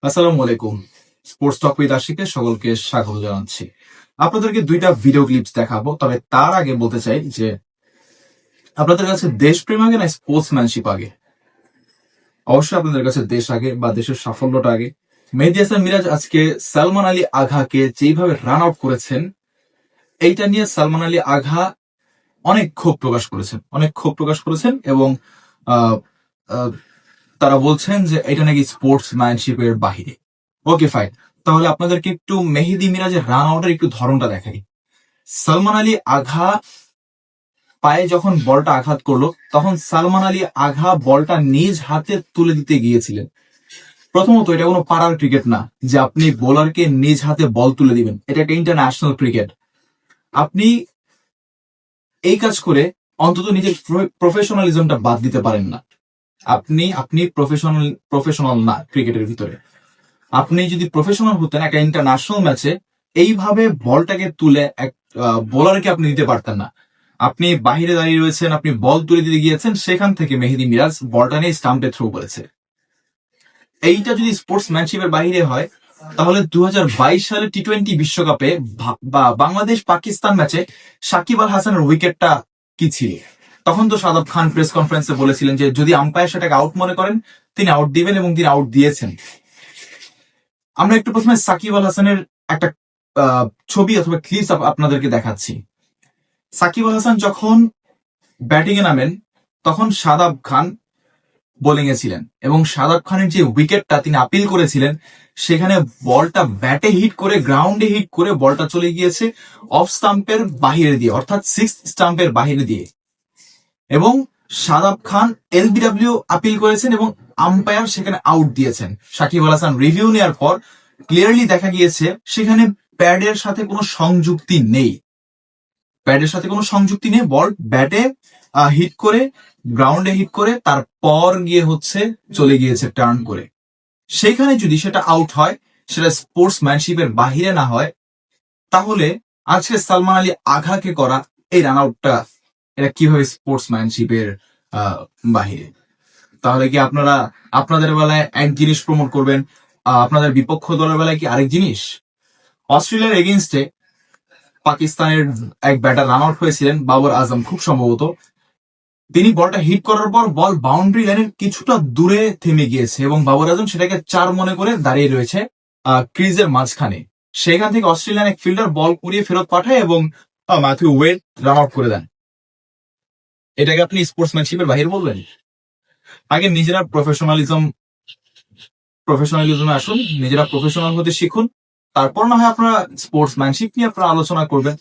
আসসালামু আলাইকুম। Sports talk with আশিকে সকলকে স্বাগত জানাচ্ছি। আপনাদেরকে দুইটা ভিডিও ক্লিপস দেখাবো, তবে তার আগে বলতে চাই যে আপনাদের কাছে দেশপ্রেম আগে না স্পোর্টসম্যানশিপ আগে? অবশ্যই আপনাদের কাছে দেশ আগে বা দেশের সাফল্যটা আগে। মেহেদী হাসান মিরাজ আজকে সালমান আলী আঘাকে যেভাবে রান আউট করেছেন, এইটা নিয়ে সালমান আলী আঘা অনেক ক্ষোভ প্রকাশ করেছেন এবং আহ, আহ, তারা বলছেন যে এটা নাকি স্পোর্টসম্যানশিপের বাহিরে। ওকে ফাইন, তাহলে আপনাদেরকে একটু মেহেদী মিরাজের রান আউটের একটু ধরনটা দেখাই। সালমান আলী আঘা পায়ে যখন বলটা আঘাত করলো, তখন সালমান আলী আঘা বলটা নিজ হাতে তুলে দিতে গিয়েছিলেন। প্রথমত, এটা কোনো পাড়ার ক্রিকেট না যে আপনি বোলারকে নিজ হাতে বল তুলে দিবেন। এটা একটা ইন্টারন্যাশনাল ক্রিকেট। আপনি এই কাজ করে অন্তত নিজের প্রফেশনালিজমটা বাদ দিতে পারেন না। আপনি প্রফেশনাল না ক্রিকেটের ভিতরে। আপনি যদি প্রফেশনাল হতেন, একটা ইন্টারন্যাশনাল ম্যাচে এইভাবে বলটাকে তুলে এক বোলারকে আপনি দিতে পারতেন না। আপনি বাহিরে দাঁড়িয়ে রয়েছেন, আপনি বল তুলে দিতে গিয়েছেন, সেখান থেকে মেহেদী মিরাজ বলটা নিয়ে স্টাম্পে থ্রো করেছে। এইটা যদি স্পোর্টসম্যানশিপের বাহিরে হয়, তাহলে 2022 সালে টি-20 বিশ্বকাপে বা বাংলাদেশ পাকিস্তান ম্যাচে সাকিব আল হাসানের উইকেটটা কি ছিল? তখন তো শাদাব খান প্রেস কনফারেন্সে বলেছিলেন যে যদি আম্পায়ার সেটাকে আউট মনে করেন তিনি আউট দিবেন, এবং তিনি আউট দিয়েছেন। আমরা একটু প্রথমে সাকিব আল হাসানের একটা ছবি অথবা ক্লিপস আপনাদেরকে দেখাচ্ছি। সাকিব আল হাসান যখন ব্যাটিং এ নামেন, তখন শাদাব খান বোলিং এ ছিলেন, এবং শাদাব খানের যে উইকেটটা তিনি আপিল করেছিলেন, সেখানে বলটা ব্যাটে হিট করে, গ্রাউন্ডে হিট করে বলটা চলে গিয়েছে অফ স্টাম্পের বাহিরে দিয়ে, অর্থাৎ সিক্স স্টাম্পের বাহিরে দিয়ে, এবং শাদাব খান এলবিডব্লিউ আপিল করেছেন এবং আম্পায়ার সেখানে আউট দিয়েছেন। সাকিব আল হাসান রিভিউ নেওয়ার পর ক্লিয়ারলি দেখা গিয়েছে সেখানে প্যাডের সাথে কোনো সংযুক্তি নেই। বল ব্যাটে হিট করে, গ্রাউন্ডে হিট করে, তারপর গিয়ে চলে গিয়েছে টার্ন করে। সেখানে যদি সেটা আউট হয়, সেটা স্পোর্টসম্যানশিপের বাহিরে না হয়, তাহলে আজকে সালমান আলী আঘাকে করা এই রান আউটটা এটা কিভাবে স্পোর্টসম্যানশিপের বাহিরে? তাহলে কি আপনারা আপনাদের বেলায় এক জিনিস প্রমোট করবেন, আপনাদের বিপক্ষ দলের বেলায় কি আরেক জিনিস? অস্ট্রেলিয়ার এগেইনস্টে পাকিস্তানের এক ব্যাটার রান আউট হয়েছিলেন, বাবর আজম খুব সম্ভবত। তিনি বলটা হিট করার পর বল বাউন্ডারি লাইনের কিছুটা দূরে থেমে গিয়েছে, এবং বাবর আজম সেটাকে 4 মনে করে দাঁড়িয়ে রয়েছে ক্রিজের মাঝখানে। সেখান থেকে অস্ট্রেলিয়ান এক ফিল্ডার বল কুড়িয়ে ফেরত পাঠায় এবং ম্যাথিউ ওয়েড রান আউট করে দেন। এটাকে আপনি স্পোর্টসম্যানশিপের বাহির বলবেন? আগে নিজেরা প্রফেশনালিজমে আসুন, নিজেরা প্রফেশনাল হতে শিখুন, তারপর না হয় আপনারা স্পোর্টসম্যানশিপ নিয়ে আপনারা আলোচনা করবেন।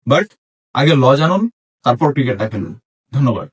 বাট আগে ল জানুন, তারপর ক্রিকেটটা খেলুন। ধন্যবাদ।